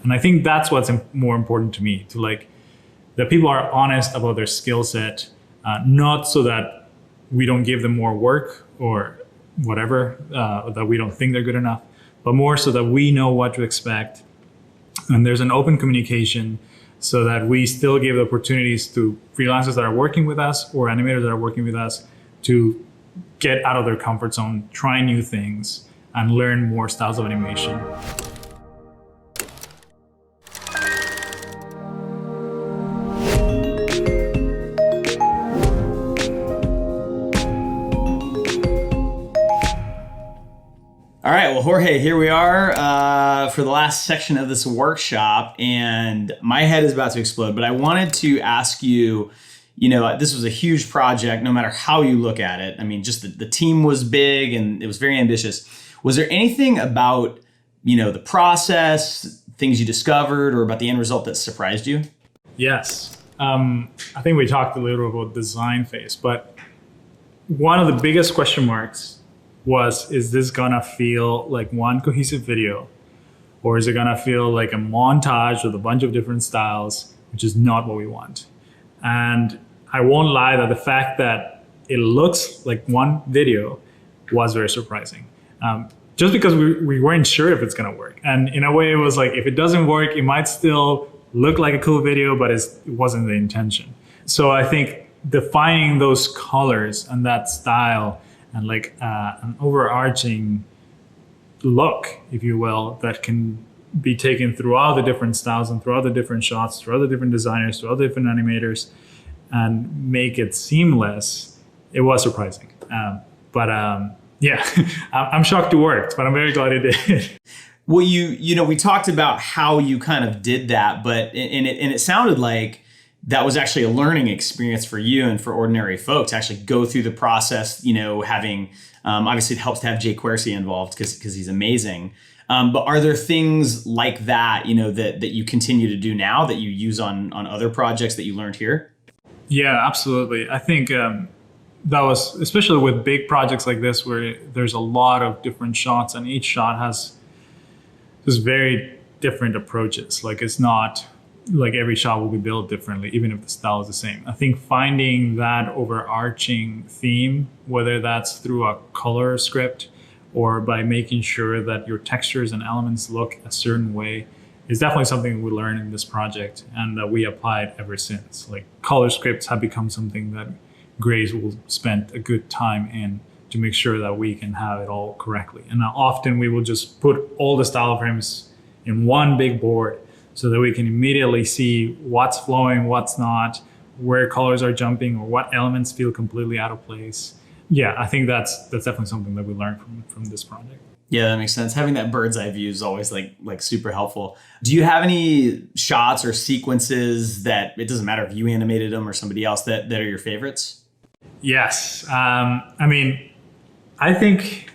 And I think that's what's more important to me, to like that people are honest about their skill set, not so that we don't give them more work or whatever, that we don't think they're good enough, but more so that we know what to expect. And there's an open communication so that we still give opportunities to freelancers that are working with us or animators that are working with us to get out of their comfort zone, try new things, and learn more styles of animation. All right, well, Jorge, here we are for the last section of this workshop, and my head is about to explode, but I wanted to ask you, this was a huge project, no matter how you look at it. I mean, just the team was big and it was very ambitious. Was there anything about, the process, things you discovered, or about the end result that surprised you? Yes. I think we talked a little about design phase, but one of the biggest question marks was, is this gonna feel like one cohesive video, or is it gonna feel like a montage with a bunch of different styles, which is not what we want. And I won't lie that the fact that it looks like one video was very surprising. Just because we weren't sure if it's gonna work. And in a way it was like, if it doesn't work, it might still look like a cool video, but it wasn't the intention. So I think defining those colors and that style and like an overarching look, if you will, that can be taken throughout the different styles and throughout the different shots, throughout the different designers, throughout the different animators, and make it seamless, it was surprising. Yeah, I'm shocked it worked, but I'm very glad it did. Well, we talked about how you kind of did that, but it sounded like that was actually a learning experience for you and for ordinary folks to actually go through the process, having, obviously it helps to have Jay Quercy involved because he's amazing. But are there things like that, that you continue to do now that you use on other projects that you learned here? Yeah, absolutely. I think that was, especially with big projects like this, where there's a lot of different shots and each shot has just very different approaches. Like it's not like every shot will be built differently, even if the style is the same. I think finding that overarching theme, whether that's through a color script or by making sure that your textures and elements look a certain way, is definitely something we learned in this project and that we applied ever since. Like color scripts have become something that Grace will spend a good time in to make sure that we can have it all correctly. And often we will just put all the style frames in one big board so that we can immediately see what's flowing, what's not, where colors are jumping, or what elements feel completely out of place. Yeah, I think that's definitely something that we learned from this project. Yeah, that makes sense. Having that bird's eye view is always like super helpful. Do you have any shots or sequences that, it doesn't matter if you animated them or somebody else, that are your favorites? Yes. I mean, I think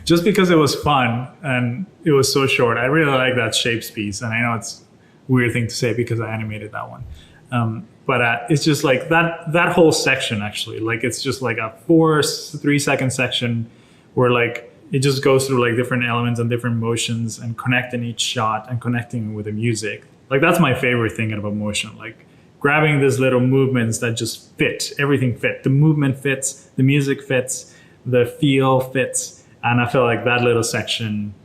just because it was fun and it was so short, I really like that shapes piece. And I know it's a weird thing to say because I animated that one. But it's just like that whole section, actually, like it's just like a 3-second section where like it just goes through like different elements and different motions and connecting each shot and connecting with the music. Like that's my favorite thing about motion, like grabbing these little movements that just fit, everything fit. The movement fits, the music fits, the feel fits. And I feel like that little section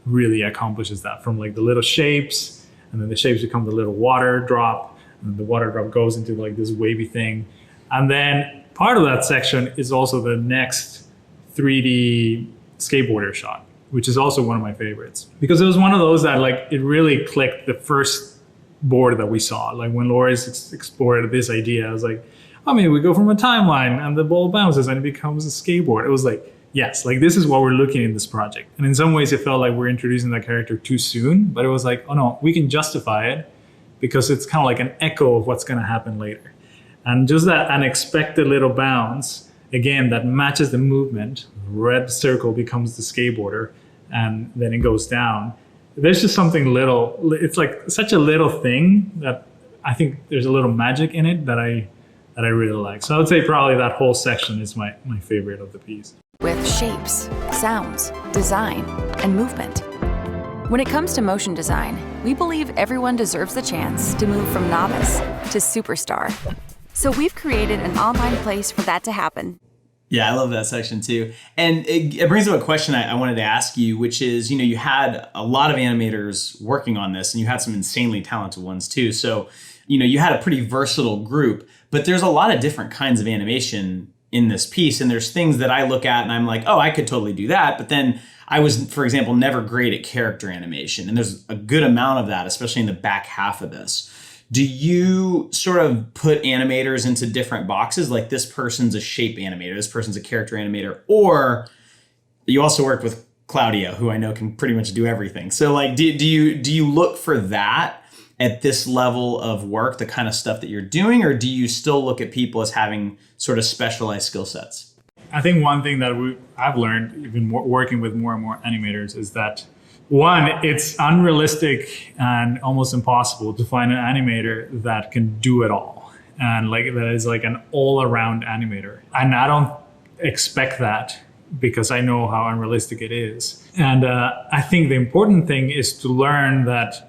really accomplishes that, from like the little shapes, and then the shapes become the little water drop, and the water drop goes into like this wavy thing. And then part of that section is also the next 3D skateboarder shot, which is also one of my favorites, because it was one of those that like it really clicked the first board that we saw. Like when Loris explored this idea, I was like, oh, maybe we go from a timeline and the ball bounces and it becomes a skateboard. It was like, yes, like this is what we're looking in this project. And in some ways it felt like we're introducing that character too soon, but it was like, oh no, we can justify it because it's kind of like an echo of what's going to happen later. And just that unexpected little bounce, again, that matches the movement. Red circle becomes the skateboarder and then it goes down. There's just something little, it's like such a little thing that I think there's a little magic in it that I really like. So I would say probably that whole section is my favorite of the piece. With shapes, sounds, design, and movement. When it comes to motion design, we believe everyone deserves the chance to move from novice to superstar. So we've created an online place for that to happen. Yeah, I love that section too. And it brings up a question I wanted to ask you, which is, you had a lot of animators working on this and you had some insanely talented ones too. So, you had a pretty versatile group, but there's a lot of different kinds of animation in this piece. And there's things that I look at and I'm like, oh, I could totally do that. But then I was, for example, never great at character animation. And there's a good amount of that, especially in the back half of this. Do you sort of put animators into different boxes? Like this person's a shape animator, this person's a character animator, or you also worked with Claudio, who I know can pretty much do everything. So like, do you look for that at this level of work, the kind of stuff that you're doing, or do you still look at people as having sort of specialized skill sets? I think one thing that I've learned, even working with more and more animators, is that one, it's unrealistic and almost impossible to find an animator that can do it all. And like that is like an all-around animator. And I don't expect that because I know how unrealistic it is. And I think the important thing is to learn that,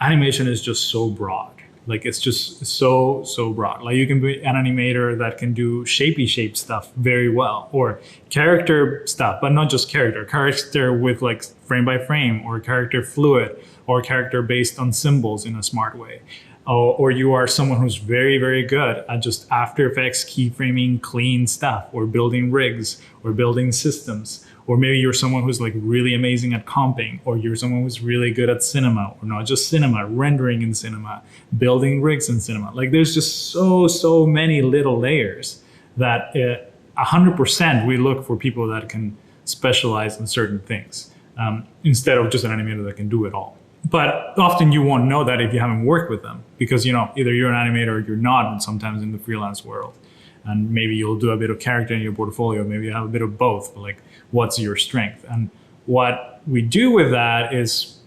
animation is just so broad. Like it's just so broad. Like you can be an animator that can do shapey shape stuff very well, or character stuff, but not just character with like frame by frame, or character fluid, or character based on symbols in a smart way. Or you are someone who's very, very good at just After Effects keyframing clean stuff, or building rigs, or building systems. Or maybe you're someone who's like really amazing at comping, or you're someone who's really good at cinema, or not just cinema, rendering in cinema, building rigs in cinema. Like there's just so many little layers that 100% we look for people that can specialize in certain things instead of just an animator that can do it all. But often you won't know that if you haven't worked with them, because either you're an animator or you're not, sometimes in the freelance world. And maybe you'll do a bit of character in your portfolio, maybe you have a bit of both, but like what's your strength? And what we do with that is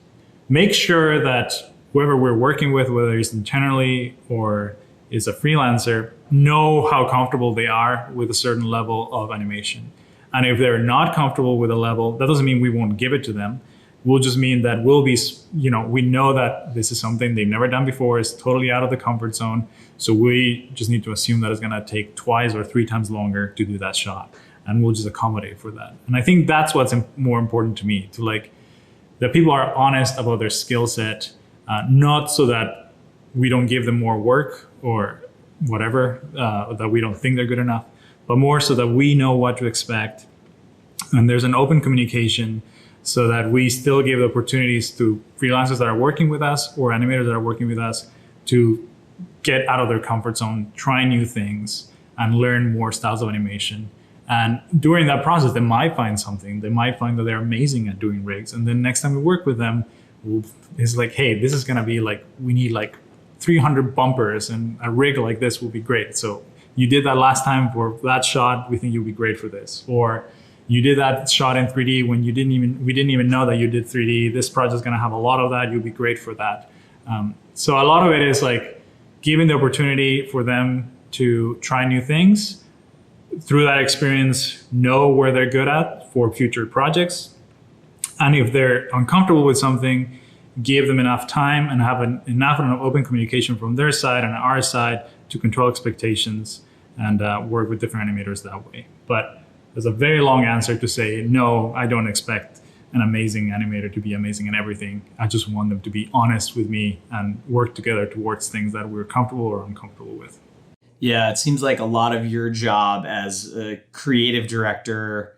make sure that whoever we're working with, whether it's internally or is a freelancer, know how comfortable they are with a certain level of animation. And if they're not comfortable with a level, that doesn't mean we won't give it to them. Will just mean that we'll be, we know that this is something they've never done before, it's totally out of the comfort zone. So we just need to assume that it's going to take twice or 3 times longer to do that shot. And we'll just accommodate for that. And I think that's what's more important to me, to like, that people are honest about their skill set, not so that we don't give them more work or whatever, that we don't think they're good enough, but more so that we know what to expect. And there's an open communication, so that we still give the opportunities to freelancers that are working with us or animators that are working with us to get out of their comfort zone, try new things, and learn more styles of animation. And during that process, they might find something. They might find that they're amazing at doing rigs. And then next time we work with them, it's like, hey, this is going to be like, we need like 300 bumpers, and a rig like this will be great. So you did that last time for that shot. We think you'll be great for this. Or you did that shot in 3D when we didn't even know that you did 3D. This project is going to have a lot of that. You'll be great for that. So a lot of it is like giving the opportunity for them to try new things. Through that experience, know where they're good at for future projects. And if they're uncomfortable with something, give them enough time and have enough open communication from their side and our side to control expectations and work with different animators that way. But there's a very long answer to say, no, I don't expect an amazing animator to be amazing in everything. I just want them to be honest with me and work together towards things that we're comfortable or uncomfortable with. Yeah, it seems like a lot of your job as a creative director,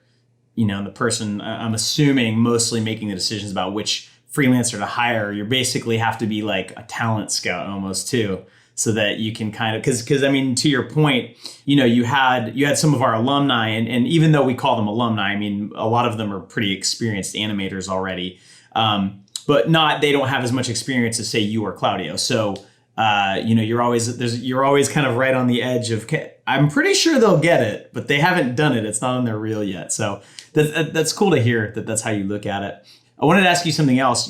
the person, I'm assuming, mostly making the decisions about which freelancer to hire, you basically have to be like a talent scout almost too. So that you can kind of, because I mean, to your point, you had some of our alumni, and even though we call them alumni, I mean, a lot of them are pretty experienced animators already, but they don't have as much experience as say you or Claudio. So you're always kind of right on the edge of, I'm pretty sure they'll get it, but they haven't done it. It's not on their reel yet. So that's cool to hear that that's how you look at it. I wanted to ask you something else.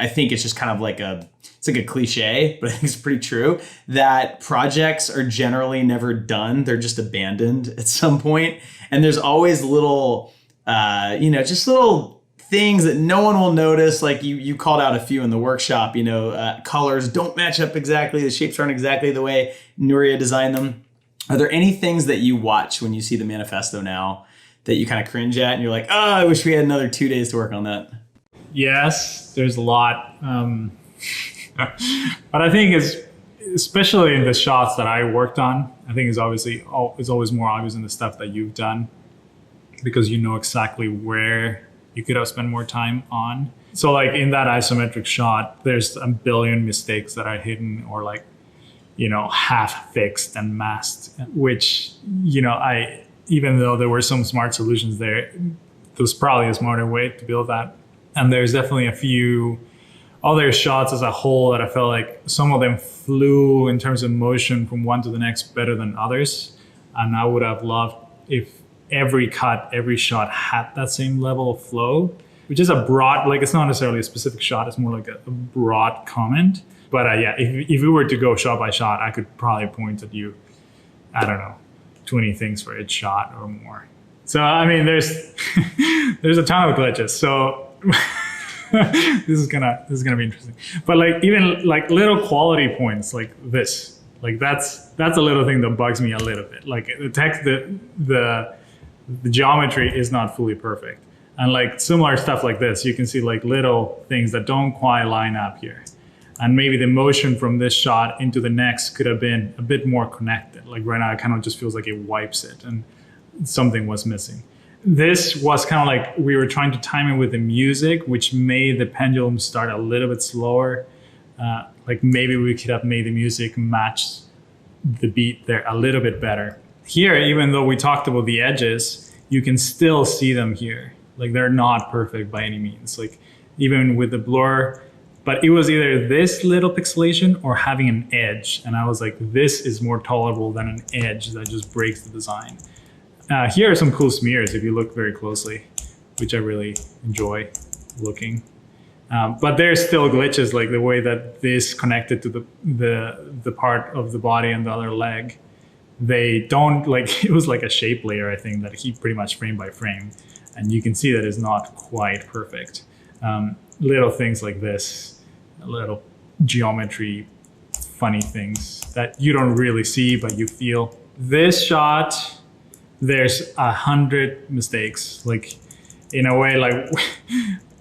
I think it's just kind of like it's like a cliche, but I think it's pretty true that projects are generally never done. They're just abandoned at some point. And there's always little, just little things that no one will notice. Like you called out a few in the workshop, colors don't match up exactly. The shapes aren't exactly the way Nuria designed them. Are there any things that you watch when you see the manifesto now that you kind of cringe at and you're like, oh, I wish we had another 2 days to work on that? Yes, there's a lot. But I think especially in the shots that I worked on, I think it's always more obvious in the stuff that you've done, because you know exactly where you could have spent more time on. So like in that isometric shot, there's a billion mistakes that are hidden or like, half fixed and masked, which, even though there were some smart solutions there, there was probably a smarter way to build that. And there's definitely a few other shots as a whole that I felt like some of them flew in terms of motion from one to the next better than others. And I would have loved if every cut, every shot had that same level of flow, which is a broad, like it's not necessarily a specific shot, it's more like a broad comment. But if we were to go shot by shot, I could probably point at you, I don't know, 20 things for each shot or more. So, I mean, there's a ton of glitches. So this is gonna be interesting. But like even like little quality points like this, like that's a little thing that bugs me a little bit. Like the text, the geometry is not fully perfect. And like similar stuff like this, you can see like little things that don't quite line up here. And maybe the motion from this shot into the next could have been a bit more connected. Like right now, it kind of just feels like it wipes it and something was missing. This was kind of like we were trying to time it with the music, which made the pendulum start a little bit slower. Like maybe we could have made the music match the beat there a little bit better. Here, even though we talked about the edges, you can still see them here. Like they're not perfect by any means. Like even with the blur, but it was either this little pixelation or having an edge. And I was like, this is more tolerable than an edge that just breaks the design. Here are some cool smears if you look very closely, which I really enjoy looking. But there's still glitches, like the way that this connected to the part of the body and the other leg. They don't, like, it was like a shape layer, I think, that he pretty much frame by frame. And you can see that it's not quite perfect. Little things like this, little geometry, funny things that you don't really see, but you feel. This shot, there's 100 mistakes. Like in a way, like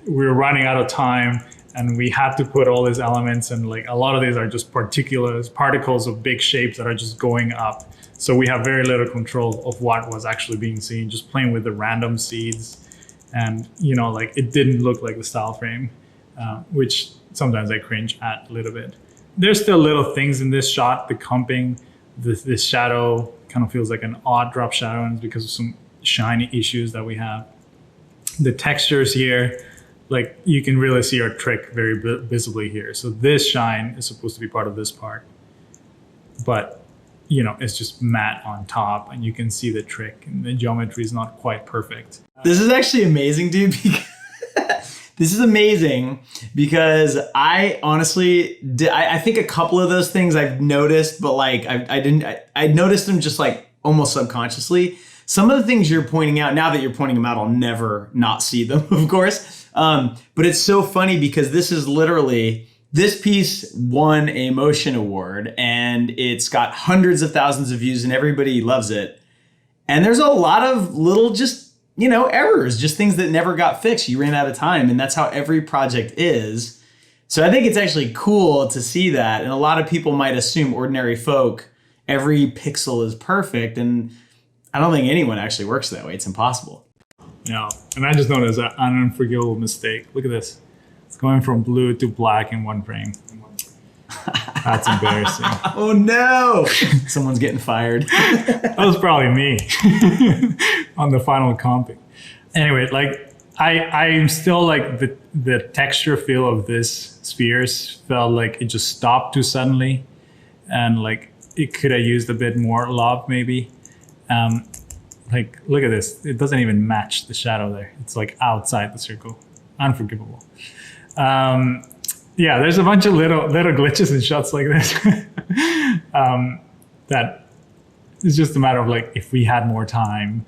we were running out of time and we had to put all these elements, and like a lot of these are just particles of big shapes that are just going up. So we have very little control of what was actually being seen, just playing with the random seeds. And, like it didn't look like the style frame, which sometimes I cringe at a little bit. There's still little things in this shot, the comping, this shadow kind of feels like an odd drop shadow, and it's because of some shiny issues that we have. The textures here, like you can really see our trick very visibly here. So this shine is supposed to be part of this part, but it's just matte on top and you can see the trick and the geometry is not quite perfect. This is actually amazing, dude. This is amazing because I honestly, I think a couple of those things I've noticed, but like I noticed them just like almost subconsciously. Some of the things you're pointing out, now that you're pointing them out, I'll never not see them, of course. But it's so funny because this piece won a Motion Award and it's got hundreds of thousands of views and everybody loves it. And there's a lot of little errors, just things that never got fixed. You ran out of time, and that's how every project is. So I think it's actually cool to see that. And a lot of people might assume ordinary folk, every pixel is perfect. And I don't think anyone actually works that way. It's impossible. No, and I just noticed an unforgivable mistake. Look at this. It's going from blue to black in one frame. That's embarrassing. Oh no! Someone's getting fired. That was probably me on the final comping. Anyway, like I'm still like the texture feel of this spheres felt like it just stopped too suddenly, and like it could have used a bit more love maybe. Like look at this. It doesn't even match the shadow there. It's like outside the circle. Unforgivable. Yeah, there's a bunch of little glitches in shots like this that it's just a matter of like if we had more time,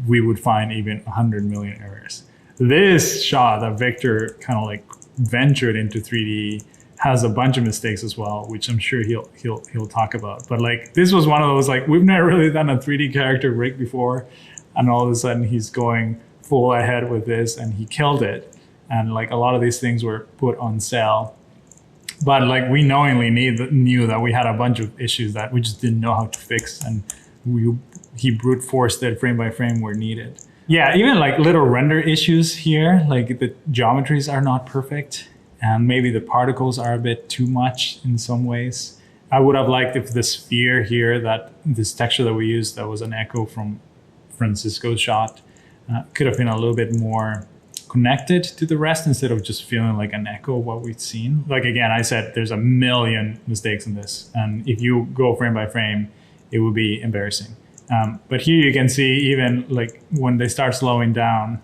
we would find even 100 million errors. This shot that Victor kind of like ventured into 3D has a bunch of mistakes as well, which I'm sure he'll talk about. But like this was one of those, like, we've never really done a 3D character rig before, and all of a sudden he's going full ahead with this, and he killed it. And like a lot of these things were put on sale, but like we knowingly knew that we had a bunch of issues that we just didn't know how to fix, and he brute forced it frame by frame where needed. Yeah, even like little render issues here, like the geometries are not perfect, and maybe the particles are a bit too much in some ways. I would have liked if the sphere here, that this texture that we used, that was an echo from Francisco's shot, could have been a little bit more connected to the rest instead of just feeling like an echo of what we'd seen. Like again, I said, there's a million mistakes in this, and if you go frame by frame, it would be embarrassing. But here you can see even like when they start slowing down,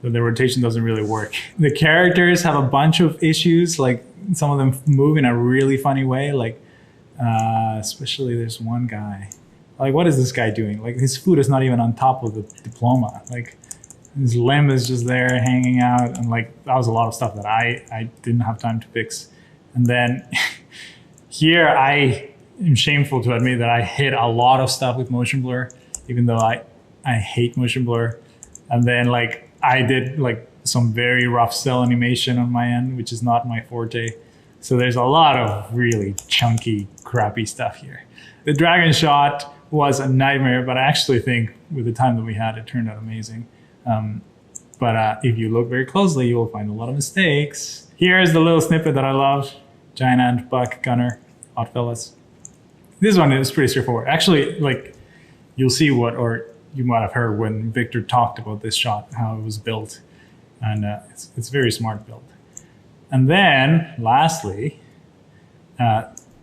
the rotation doesn't really work. The characters have a bunch of issues, like some of them move in a really funny way, like especially there's one guy. Like, what is this guy doing? Like, his foot is not even on top of the diploma. Like, his limb is just there hanging out, and like that was a lot of stuff that I didn't have time to fix. And then here I am shameful to admit that I hit a lot of stuff with motion blur, even though I hate motion blur. And then like I did like some very rough cell animation on my end, which is not my forte. So there's a lot of really chunky, crappy stuff here. The dragon shot was a nightmare, but I actually think with the time that we had, it turned out amazing. But if you look very closely, you will find a lot of mistakes. Here's the little snippet that I love. Giant Ant, Buck, Gunner, Oddfellas. This one is pretty straightforward. Actually, like you'll see what, or you might have heard when Victor talked about this shot, how it was built. And it's very smart built. And then lastly,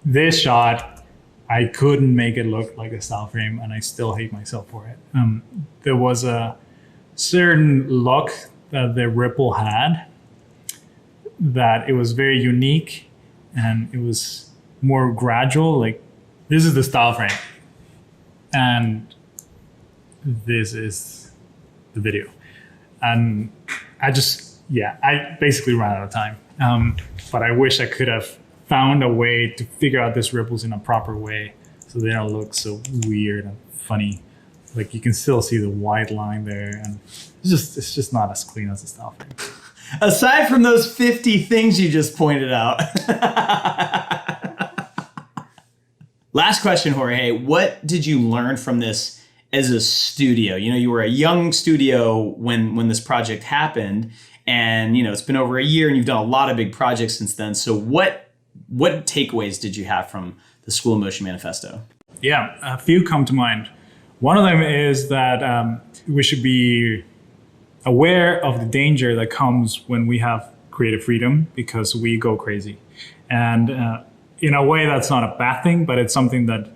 this shot, I couldn't make it look like a style frame, and I still hate myself for it. There was a certain look that the ripple had that it was very unique, and it was more gradual. Like, this is the style frame, and this is the video. And I basically ran out of time. But I wish I could have found a way to figure out these ripples in a proper way so they don't look so weird and funny. Like, you can still see the white line there, and it's just not as clean as the style frame. Aside from those 50 things you just pointed out. Last question, Jorge. What did you learn from this as a studio? You know, you were a young studio when this project happened, and you know, it's been over a year and you've done a lot of big projects since then. So what takeaways did you have from the School of Motion Manifesto? Yeah, a few come to mind. One of them is that we should be aware of the danger that comes when we have creative freedom, because we go crazy. And in a way, that's not a bad thing, but it's something that,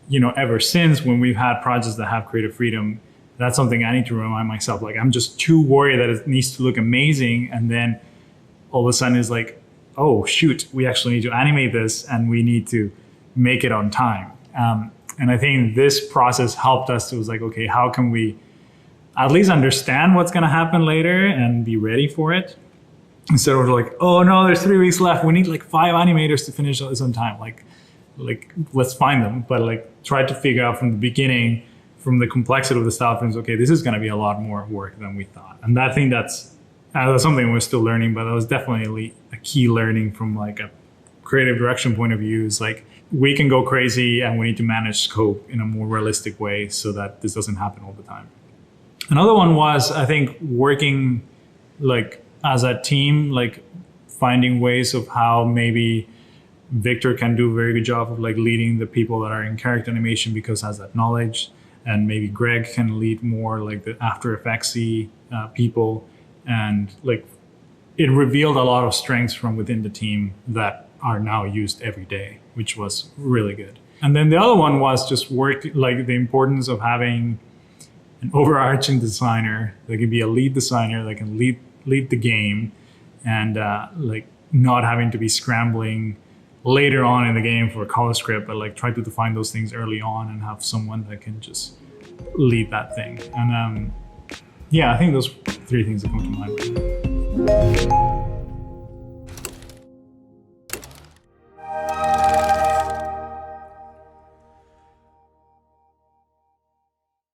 you know, ever since when we've had projects that have creative freedom, that's something I need to remind myself. Like, I'm just too worried that it needs to look amazing, and then all of a sudden it's like, oh shoot, we actually need to animate this and we need to make it on time. And I think this process helped us. It was like, okay, how can we at least understand what's going to happen later and be ready for it? Instead of like, oh no, there's 3 weeks left. We need like 5 animators to finish this on time. Like let's find them, but like try to figure out from the beginning, from the complexity of the style frames, okay, this is going to be a lot more work than we thought. And I think that's something we're still learning, but that was definitely a key learning from like a creative direction point of view. Is like, we can go crazy and we need to manage scope in a more realistic way so that this doesn't happen all the time. Another one was, I think, working like as a team, like finding ways of how maybe Victor can do a very good job of like leading the people that are in character animation because he has that knowledge, and maybe Greg can lead more like the After Effects-y people, and like it revealed a lot of strengths from within the team that are now used every day, which was really good. And then the other one was just like the importance of having an overarching designer that can be a lead designer that can lead the game, and like not having to be scrambling later on in the game for a color script, but like try to define those things early on and have someone that can just lead that thing. And Yeah, I think those three things that come to mind right now.